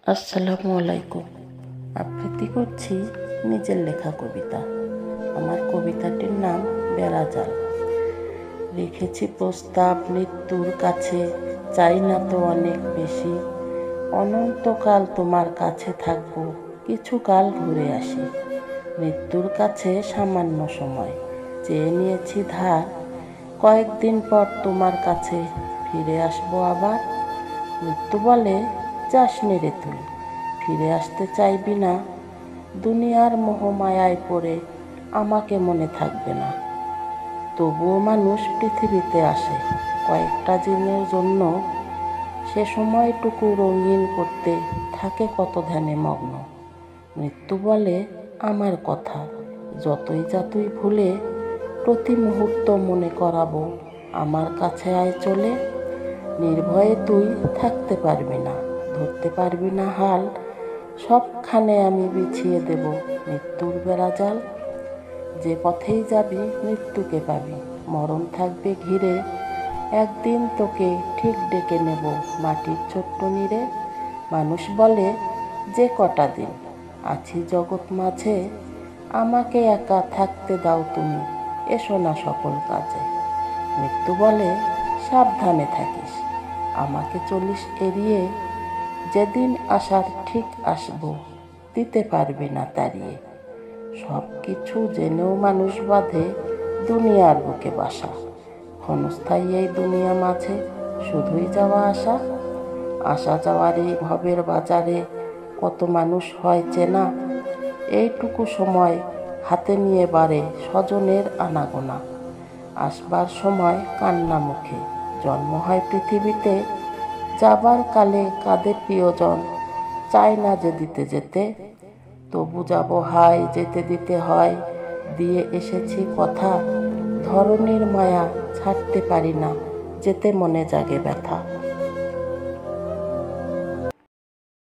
আসসালামু আলাইকুম। আবৃত্তি করছি নিজের লেখা কবিতা। আমার কবিতাটির নাম বেড়াজাল। রেখেছি প্রস্তাব মৃত্যুর কাছে, চাই না তো অনেক বেশি। অনন্তকাল তোমার কাছে থাকবো, কিছুকাল ঘুরে আসি। মৃত্যুর কাছে সামান্য সময় চেয়ে নিয়েছি ধার, কয়েকদিন পর তোমার কাছে ফিরে আসবো আবার। মৃত্যু বলে, যাস নে রে তুই, ফিরে আসতে চাইবি না। দুনিয়ার মোহমায়ায় পড়ে আমাকে মনে থাকবে না। তবুও মানুষ পৃথিবীতে আসে কয়েকটা দিনের জন্য। সে সময়টুকু রঙিন করতে থাকে কত ধ্যানে মগ্ন। মৃত্যু বলে, আমার কথা যতই যা তুই ভুলে, প্রতি মুহূর্ত মনে করাবো আমার কাছে আয় চলে। নির্ভয়ে তুই থাকতে পারবি না, ধরতে পারবি না হাল, সবখানে আমি বিছিয়ে দেব মৃত্যুর বেড়াজাল। যে পথেই যাবি মৃত্যুকে পাবি, মরণ থাকবে ঘিরে। একদিন তোকে ঠিক ডেকে নেব মাটির ছোট্ট নীড়ে। মানুষ বলে, যে কটা দিন আছি জগৎ মাঝে, আমাকে একা থাকতে দাও তুমি, এসো না সকল কাজে। মৃত্যু বলে, সাবধানে থাকিস, আমাকে চলিস এড়িয়ে। যেদিন আসার ঠিক আসবো, দিতে পারবি না তাড়িয়ে। সব কিছু জেনেও মানুষ বাঁধে দুনিয়ার বুকে বাসা। ক্ষণস্থায়ী এই দুনিয়া মাঝে শুধুই যাওয়া আসা। আসা যাওয়ার এই ভবের বাজারে কত মানুষ হয় চেনা। এইটুকু সময় হাতে নিয়ে বাড়ে স্বজনের আনাগোনা। আসবার সময় কান্না মুখে জন্ম হয় পৃথিবীতে। যাবার কালে কাঁদে প্রিয়জন, চায় না যে দিতে যেতে। তবু যাব হায়, যেতে দিতে হয়, দিয়ে এসেছি কথা। ধরনীর মায়া ছাড়তে পারি না, যেতে মনে জাগে ব্যথা।